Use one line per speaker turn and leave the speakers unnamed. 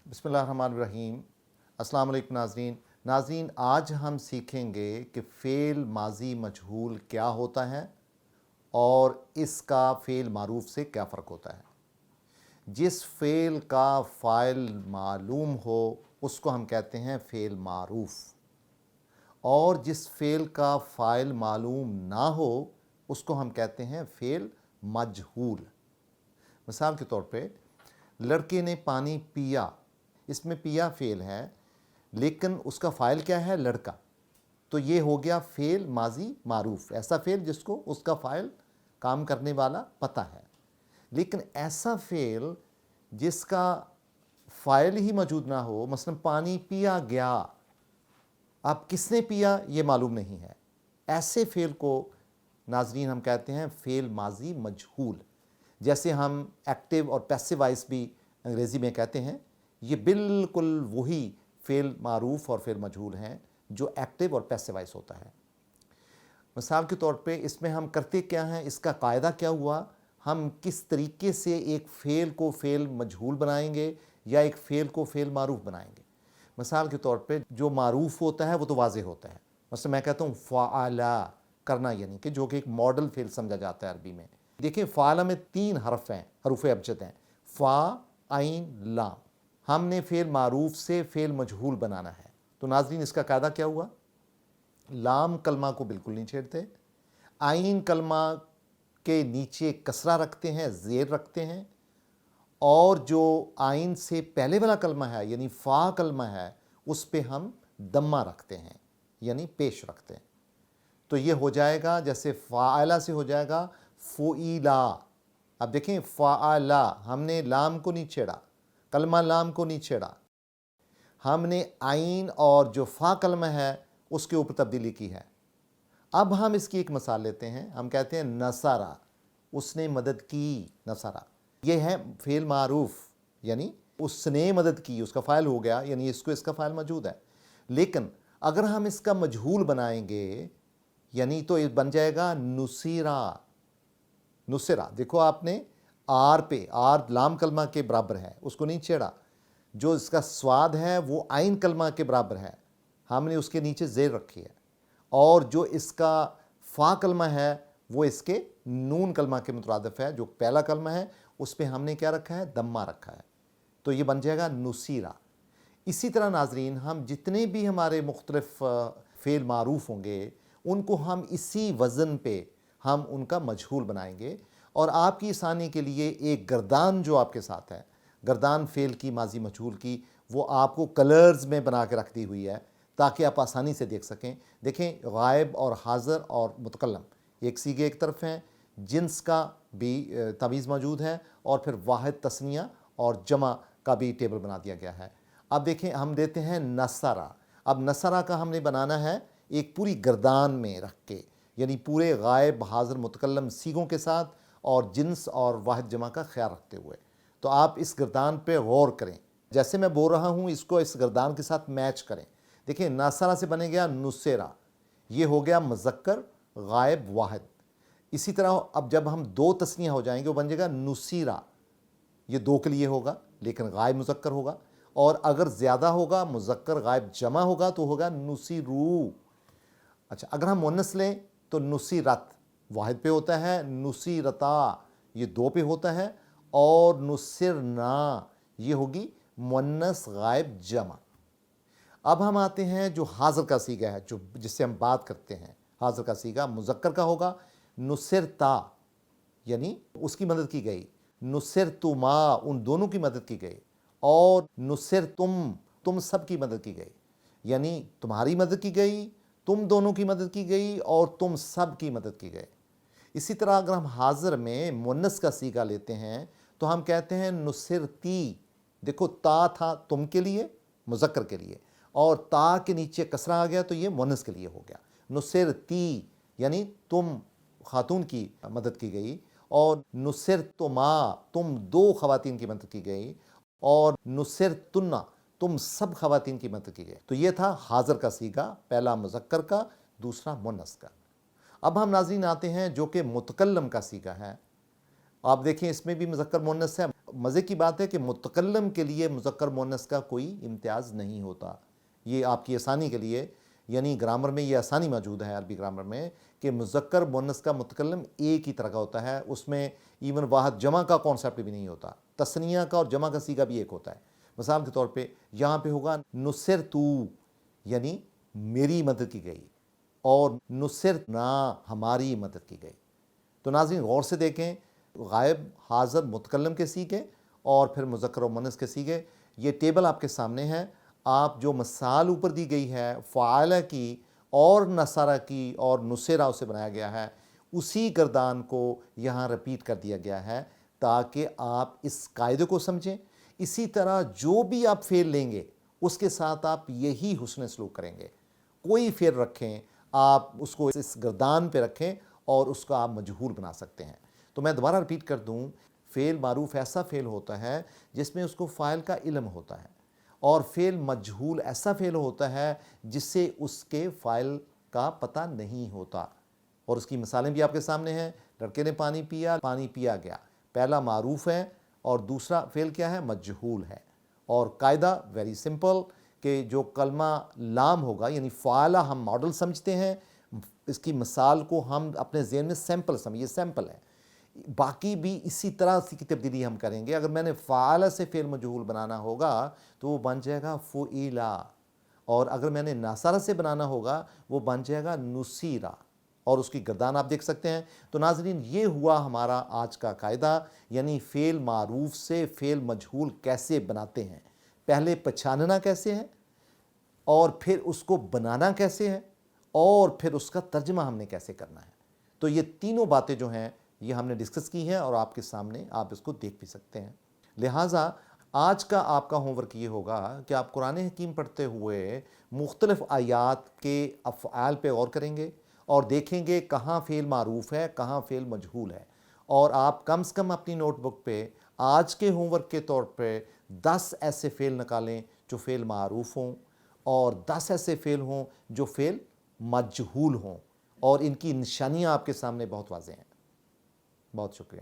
बिस्मिल्लाहिर्रहमानिर्रहीम। अस्सलाम वालेकुम नाज़रीन, आज हम सीखेंगे कि फ़ेल माज़ी मजहूल क्या होता है और इसका फ़ेल मारूफ़ से क्या फ़र्क होता है। जिस फ़ेल का फ़ाइल मालूम हो उसको हम कहते हैं फ़ेल मारूफ़, और जिस फ़ेल का फ़ाइल मालूम ना हो उसको हम कहते हैं फ़ेल मजहूल। मिसाल के तौर पे, लड़के ने पानी पिया, इसमें पिया फ़ेल है लेकिन उसका फ़ाइल क्या है, लड़का। तो ये हो गया फ़ेल माज़ी मारूफ़, ऐसा फ़ेल जिसको उसका फ़ाइल काम करने वाला पता है। लेकिन ऐसा फ़ेल जिसका फ़ाइल ही मौजूद ना हो, मसलन पानी पिया गया, अब किसने पिया ये मालूम नहीं है, ऐसे फ़ेल को नाज़रीन हम कहते हैं फ़ेल माज़ी मजहूल। जैसे हम एक्टिव और पैसिव वॉइस भी अंग्रेज़ी में कहते हैं, ये बिल्कुल वही फ़ेल मारूफ़ और फ़ेल मजहूल हैं जो एक्टिव और पैसिव वॉइस होता है। मिसाल के तौर पे इसमें हम करते क्या हैं, इसका कायदा क्या हुआ, हम किस तरीके से एक फ़ेल को फ़ेल मजहूल बनाएंगे या एक फ़ेल को फ़ेल मारूफ़ बनाएंगे। मिसाल के तौर पे जो मारूफ़ होता है वो तो वाज़ेह होता है, मतलब मैं कहता हूँ फ़ाअला करना, यानी कि जो कि एक मॉडल फ़ेल समझा जाता है अरबी में। देखिए फ़ाअला में 3 हरफ हैं, हरूफ़ अबजद हैं, फ़ा, आइन, लाम। हमने फ़ेल मारूफ़ से फ़ेल मजहूल बनाना है, तो नाज़रीन इसका कायदा क्या हुआ, लाम कलमा को बिल्कुल नहीं छेड़ते, आइन कलमा के नीचे कसरा रखते हैं, ज़ेर रखते हैं, और जो आइन से पहले वाला कलमा है यानी फ़ा कलमा है उस पे हम दम्मा रखते हैं यानी पेश रखते हैं। तो ये हो जाएगा, जैसे फ़ाअला से हो जाएगा फ़ुईला। अब देखें फ़ाअला, हमने लाम को नहीं छेड़ा, कलमा लाम को नहीं छेड़ा, हमने आइन और जो फ़ा कलमा है उसके ऊपर तब्दीली की है। अब हम इसकी एक मिसाल लेते हैं, हम कहते हैं नसारा, उसने मदद की, नसारा। ये है फ़ेल मारूफ़, यानी उसने मदद की, उसका फ़ाइल हो गया, यानी इसको इसका फ़ाइल मौजूद है। लेकिन अगर हम इसका मजहूल बनाएंगे यानी तो ये बन जाएगा नुसीरा। नुसिरा, देखो आपने आर पे, आर लाम कलमा के बराबर है, उसको नहीं छेड़ा, जो इसका स्वाद है वो आइन कलमा के बराबर है, हमने उसके नीचे ज़ेर रखी है, और जो इसका फ़ा कलमा है वो इसके नून कलमा के मुतरादिफ है, जो पहला कलमा है उस पर हमने क्या रखा है, दम्मा रखा है, तो ये बन जाएगा नुसीरा। इसी तरह नाज़रीन, हम जितने भी हमारे मुख्तलिफ़ फ़ेल मारूफ़ होंगे उनको हम इसी वज़न पे हम उनका मजहूल बनाएंगे। और आपकी आसानी के लिए एक गर्दान जो आपके साथ है, गर्दान फ़ेल की माज़ी मजहूल की, वो आपको कलर्स में बना के रख दी हुई है ताकि आप आसानी से देख सकें। देखें गायब और हाज़िर और मुतकल्लम एक सीगे एक तरफ हैं, जिन्स का भी तमीज़ मौजूद है, और फिर वाहिद तस्निया और जमा का भी टेबल बना दिया गया है। अब देखें हम देते हैं नसरा। अब नसरा का हमने बनाना है एक पूरी गर्दान में रख के, यानी पूरे गायब हाज़िर मुतकल्लम सीगों के साथ और जिन्स और वाहिद जमा का ख्याल रखते हुए। तो आप इस गर्दान पे गौर करें, जैसे मैं बोल रहा हूँ इसको इस गर्दान के साथ मैच करें। देखिए नसरा से बने गया नुसेरा, ये हो गया मुज़क्कर गायब वाहिद। इसी तरह अब जब हम 2 तस्नियाँ हो जाएंगे वो बन जाएगा नुसीरा, ये 2 के लिए होगा लेकिन गायब मुज़क्कर होगा, और अगर ज़्यादा होगा मुज़क्कर गायब जमा होगा तो होगा नुसीरू। अच्छा, अगर हम मुन्नस लें तो नुसीरत वाहिद पे होता है, नुसीरता ये 2 पे होता है, और नुसिरना ये होगी मुन्नस गायब जमा। अब हम आते हैं जो हाज़िर का सीगा है, जो जिससे हम बात करते हैं, हाज़िर का सीगा मुज़क्कर का होगा, नुसिरता यानी उसकी मदद की गई, नुसिरतुमा उन दोनों की मदद की गई, और नुसिरतुम तुम सब की मदद की गई, यानी तुम्हारी मदद की गई, तुम दोनों की मदद की गई, और तुम सब की मदद की गई। इसी तरह अगर हम हाज़िर में मुन्नस का सीगा लेते हैं तो हम कहते हैं नुसिरती। देखो ता था तुम के लिए, मुज़क्कर के लिए, और ता के नीचे कसरा आ गया तो ये मुन्नस के लिए हो गया, नुसिरती यानी तुम खातून की मदद की गई, और नुसिरतुमा तुम 2 ख़वातीन की मदद की गई, और नुसिरतुन्ना तुम सब ख़वातीन की मदद की गई। तो ये था हाज़िर का सीगा, पहला मुज़क्कर का, दूसरा मुन्नस का। अब हम नाज़रीन आते हैं जो कि मुतकल्लम का सीगा है। आप देखें इसमें भी मुज़क्कर मुन्नस है, مزے کی بات ہے کہ متکلم کے لیے مذکر مؤنث کا کوئی امتیاز نہیں ہوتا. یہ آپ کی آسانی کے لیے، یعنی گرامر میں یہ آسانی موجود ہے عربی گرامر میں کہ مذکر مؤنث کا متکلم ایک ہی طرح کا ہوتا ہے. اس میں ایون واحد جمع کا کانسیپٹ بھی نہیں ہوتا. تثنیہ کا اور جمع کا صیغہ بھی ایک ہوتا ہے. مثال کے طور پہ یہاں پہ ہوگا نصرتو، یعنی میری مدد کی گئی، اور نصرنا ہماری مدد کی گئی. تو ناظرین غور سے دیکھیں، غائب، حاضر، متکلم کے صیغے اور پھر مذکر و مؤنث کے صیغے. یہ ٹیبل آپ کے سامنے ہے. آپ جو مثال اوپر دی گئی ہے فعال کی اور نصرہ کی اور نصرہ اسے بنایا گیا ہے، اسی گردان کو یہاں رپیٹ کر دیا گیا ہے تاکہ آپ اس قاعدے کو سمجھیں. اسی طرح جو بھی آپ فعل لیں گے اس کے ساتھ آپ یہی حسن سلوک کریں گے. کوئی فعل رکھیں، آپ اس کو اس گردان پہ رکھیں اور اس کو آپ مجہول بنا سکتے ہیں. تو میں دوبارہ رپیٹ کر دوں، فعل معروف ایسا فعل ہوتا ہے جس میں اس کو فاعل کا علم ہوتا ہے، اور فعل مجہول ایسا فعل ہوتا ہے جس سے اس کے فاعل کا پتہ نہیں ہوتا. اور اس کی مثالیں بھی آپ کے سامنے ہیں. لڑکے نے پانی پیا، پانی پیا گیا، پہلا معروف ہے اور دوسرا فعل کیا ہے؟ مجہول ہے. اور قاعدہ ویری سمپل کہ جو کلمہ لام ہوگا، یعنی فعالہ ہم ماڈل سمجھتے ہیں، اس کی مثال کو ہم اپنے ذہن میں سیمپل سمجھیے، سیمپل ہے. باقی بھی اسی طرح کی تبدیلی ہم کریں گے. اگر میں نے فعالہ سے فعل مجہول بنانا ہوگا تو وہ بن جائے گا فعیلا، اور اگر میں نے ناصرہ سے بنانا ہوگا وہ بن جائے گا نصیرہ، اور اس کی گردان آپ دیکھ سکتے ہیں. تو ناظرین یہ ہوا ہمارا آج کا قاعدہ، یعنی فعل معروف سے فعل مجہول کیسے بناتے ہیں. پہلے پہچاننا کیسے ہے، اور پھر اس کو بنانا کیسے ہے، اور پھر اس کا ترجمہ ہم نے کیسے کرنا ہے. تو یہ تینوں باتیں جو ہیں یہ ہم نے ڈسکس کی ہیں اور آپ کے سامنے آپ اس کو دیکھ بھی سکتے ہیں. لہٰذا آج کا آپ کا ہوم ورک یہ ہوگا کہ آپ قرآن حکیم پڑھتے ہوئے مختلف آیات کے افعال پہ غور کریں گے اور دیکھیں گے کہاں فعل معروف ہے، کہاں فعل مجہول ہے. اور آپ کم سے کم اپنی نوٹ بک پہ آج کے ہوم ورک کے طور پہ 10 ایسے فعل نکالیں جو فعل معروف ہوں، اور 10 ایسے فعل ہوں جو فعل مجہول ہوں، اور ان کی نشانیاں آپ کے سامنے بہت واضح ہیں. بہت شکریہ.